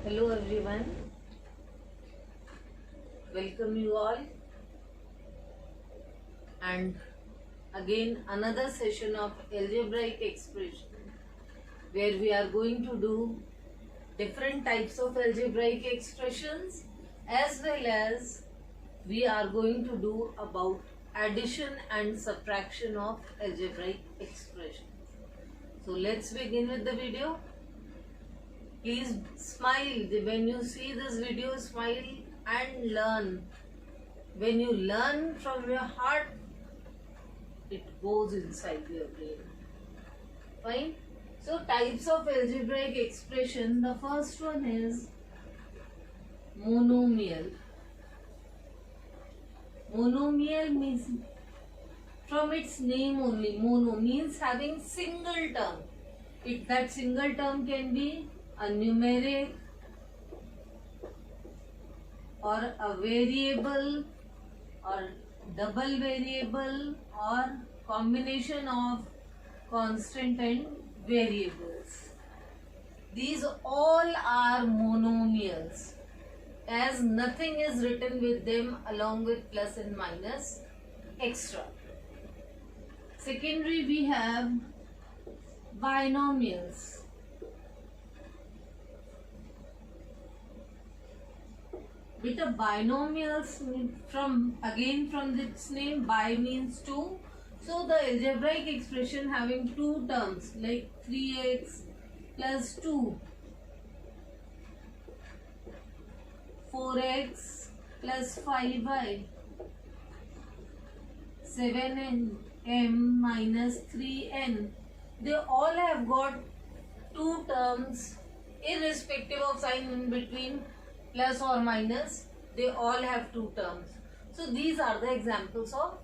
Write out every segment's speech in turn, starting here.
Hello everyone, welcome you all, and again another session of algebraic expression where we are going to do different types of algebraic expressions as well as we are going to do about addition and subtraction of algebraic expressions. So let's begin with the video. Please smile when you see this video, smile and learn. When you learn from your heart, it goes inside your brain. Fine? So types of algebraic expression, the first one is monomial. Monomial means, from its name only, mono means having single term. That single term can be a numeric or a variable or double variable or combination of constant and variables. These all are monomials as nothing is written with them along with plus and minus extra. Secondary, we have binomials. With a binomials, from its name, bi means 2. So the algebraic expression having two terms like 3x plus 2, 4x plus 5y, 7m minus 3n. They all have got two terms irrespective of sign in between, plus or minus, they all have two terms. So these are the examples of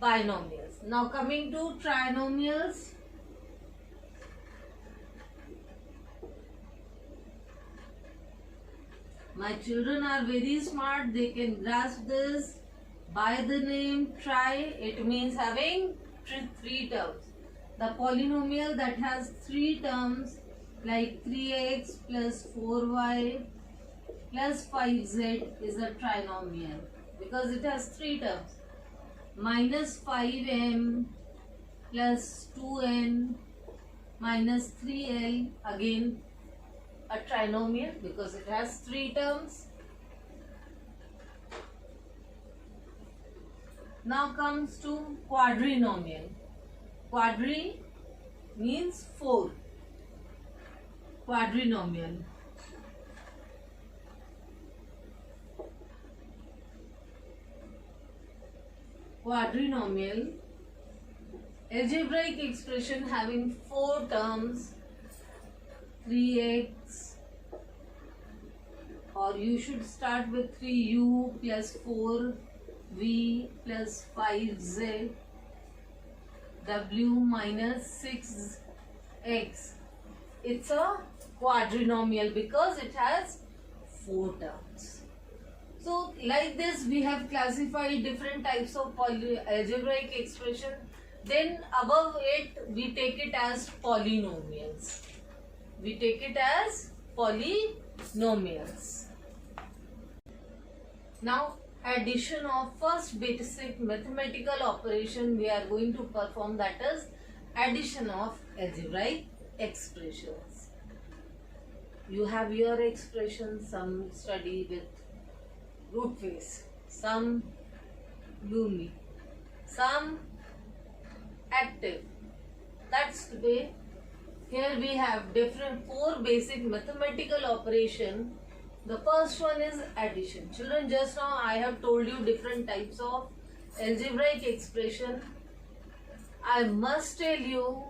binomials. Now coming to trinomials. My children are very smart, they can grasp this. By the name tri, it means having three terms. The polynomial that has three terms like 3x plus 4y plus 5z is a trinomial because it has three terms. Minus 5m plus 2n minus 3l, again a trinomial because it has three terms. Now comes to quadrinomial. Quadri means 4. Quadrinomial. Quadrinomial, algebraic expression having 4 terms, 3x, or you should start with 3u plus 4v plus 5z, w minus 6x. It's a quadrinomial because it has 4 terms. So like this we have classified different types of algebraic expression. Then above it we take it as polynomials. We take it as polynomials. Now addition of first basic mathematical operation we are going to perform, that is addition of algebraic expressions. You have your expressions, some study with root face, some gloomy, some active. That's the way. Here we have different 4 basic mathematical operation. The first one is addition. Children, just now I have told you different types of algebraic expression. I must tell you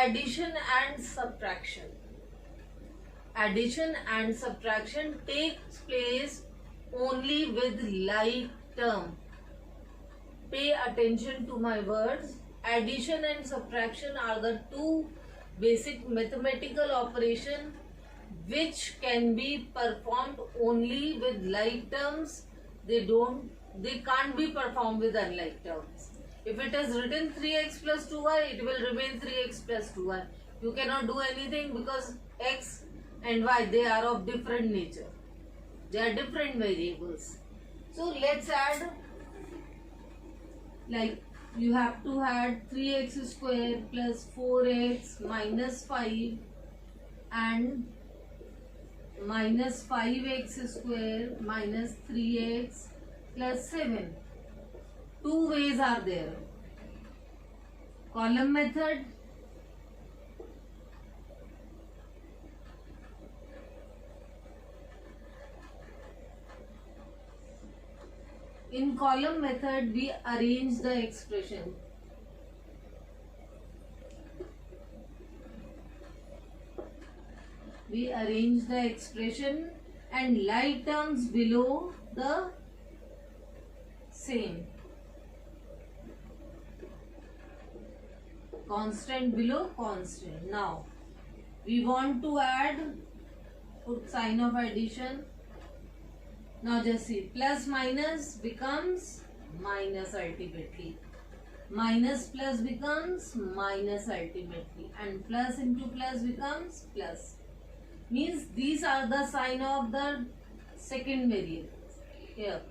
addition and subtraction. Addition and subtraction takes place only with like term. Pay attention to my words. Addition and subtraction are the 2 basic mathematical operation which can be performed only with like terms. They can't be performed with unlike terms. If it is written 3x plus 2y, it will remain 3x plus 2y. You cannot do anything because x And why? They are of different nature. They are different variables. So let's add, like you have to add 3x square plus 4x minus 5 and minus 5x square minus 3x plus 7. Two ways are there. Column method in column method we arrange the expression. We arrange the expression and like terms below the same. Constant below constant. Now we want to add, put sign of addition. Now just see, plus minus becomes minus ultimately. Minus plus becomes minus ultimately. And plus into plus becomes plus. Means these are the sign of the second variable here.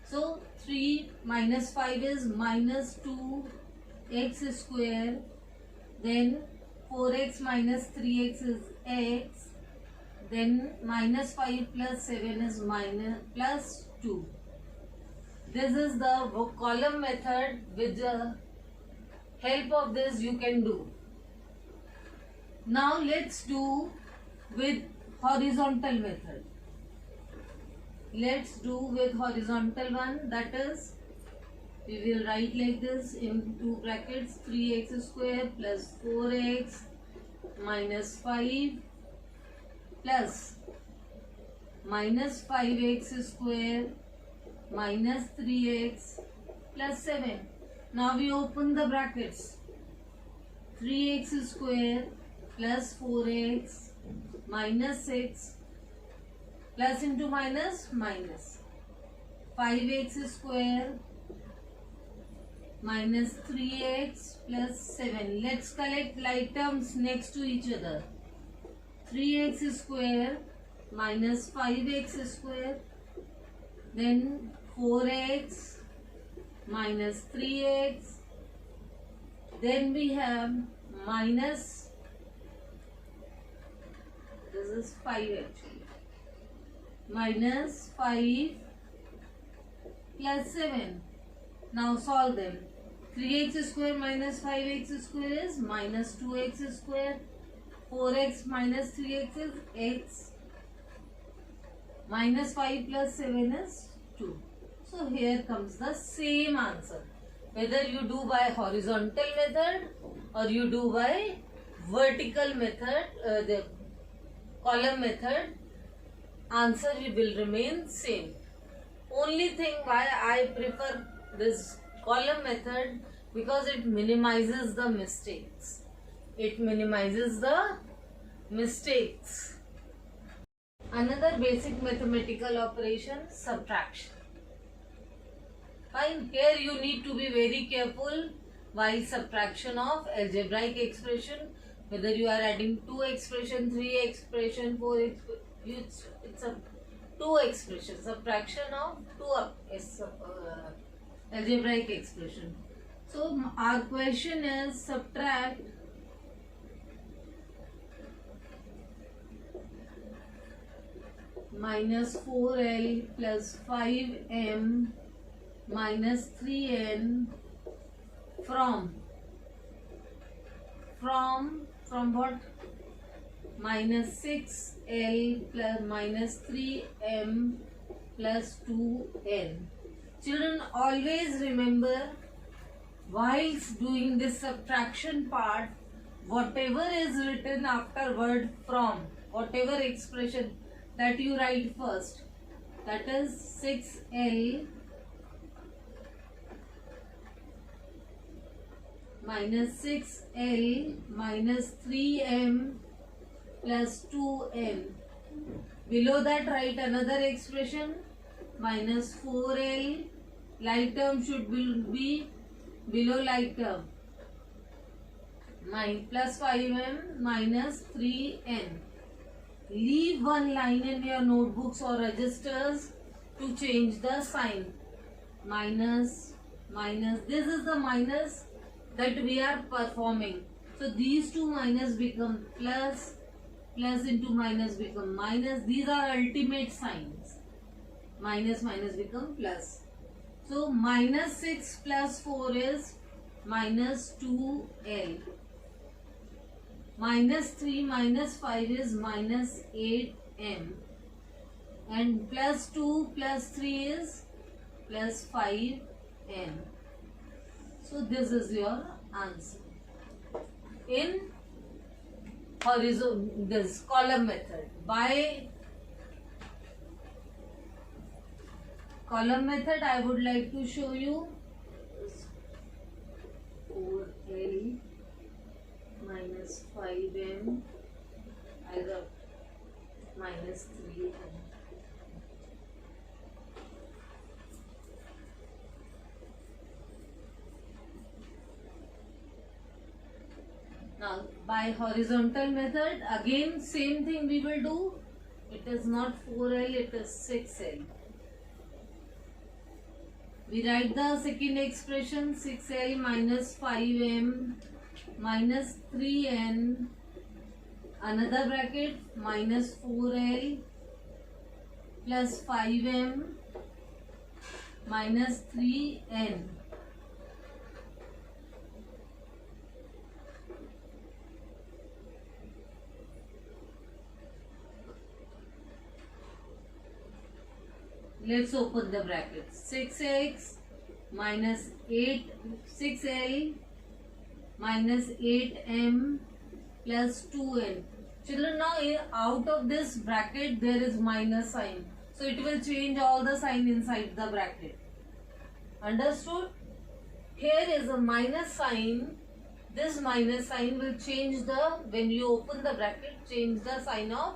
So 3 minus 5 is minus 2x square. Then 4x minus 3x is x. Then minus 5 plus 7 is minus plus 2. This is the column method. With the help of this you can do. Now let's do with horizontal method. Let's do with horizontal one, that is we will write like this in two brackets, 3x square plus 4x minus 5 plus minus 5x square minus 3x plus 7. Now we open the brackets. 3x square plus 4x minus 6 plus into minus minus 5x square minus 3x plus 7. Let's collect like terms next to each other. 3x square minus 5x square, then 4x minus 3x, then we have minus, this is 5 actually, minus 5 plus 7. Now solve them. 3x square minus 5x square is minus 2x square. 4x minus 3x is x. Minus 5 plus 7 is 2. So here comes the same answer. Whether you do by horizontal method or you do by vertical method, the column method, answer will remain same. Only thing why I prefer this column method, because it minimizes the mistakes. It minimizes the mistakes. Another basic mathematical operation, subtraction. Fine. Here you need to be very careful while subtraction of algebraic expression. Whether you are adding 2 expression, 3 expression, 4 expression, it's a 2 expression. Subtraction of 2 algebraic expression. So our question is subtract minus 4l plus 5m minus 3n from what? Minus 6l plus minus 3m plus 2n. Children, always remember whilst doing this subtraction part, whatever is written after word from, whatever expression, that you write first. That is 6l minus 6l minus 3m plus 2n. Below that write another expression, minus 4l, like term should be below like term, plus 5m minus 3n. leave one line in your notebooks or registers to change the sign. Minus, minus. This is the minus that we are performing. So these two minus become plus, plus into minus become minus. These are ultimate signs. Minus, minus become plus. So minus 6 plus 4 is minus 2L. Minus 3 minus 5 is minus 8M. And plus 2 plus 3 is plus 5M. So this is your answer. In horizontal, this column method. By column method, I would like to show you 4L minus 5M, either minus 3M. Now by horizontal method, again same thing we will do. It is not 4L, it is 6L. We write the second expression, 6L minus 5M minus 3N, another bracket, minus 4L plus 5M minus 3N. Let's open the bracket. 6x minus 6L minus 8M plus 2N. Children, now out of this bracket there is minus sign. So it will change all the sign inside the bracket. Understood? Here is a minus sign. This minus sign will change when you open the bracket, change the sign of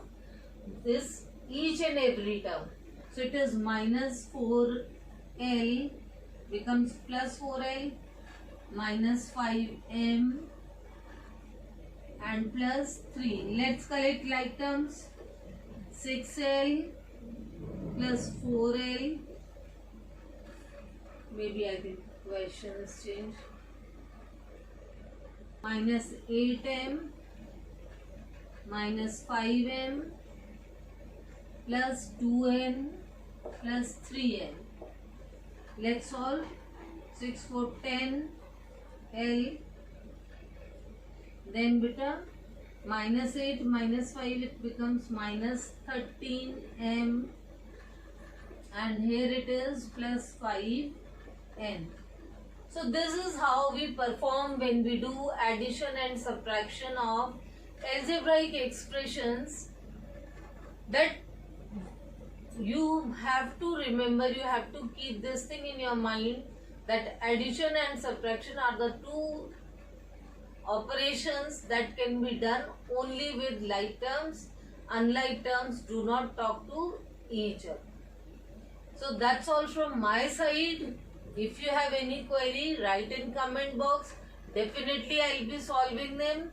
this each and every term. So it is minus 4L becomes plus 4L minus 5M and plus 3. Let's collect like terms. 6L plus 4L. Maybe I think question is changed. Minus 8M minus 5M plus 2N plus 3N. Let's solve. 6 4 10 L. Then beta minus 8 minus 5, it becomes minus 13M, and here it is plus 5N. So this is how we perform when we do addition and subtraction of algebraic expressions. That you have to remember, you have to keep this thing in your mind, that addition and subtraction are the two operations that can be done only with like terms. Unlike terms do not talk to each other. So that's all from my side. If you have any query, write in comment box. Definitely I'll be solving them.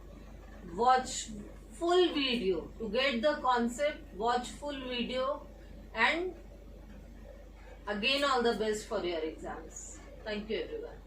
Watch full video to get the concept. Watch full video, and again all the best for your exams. Thank you everyone.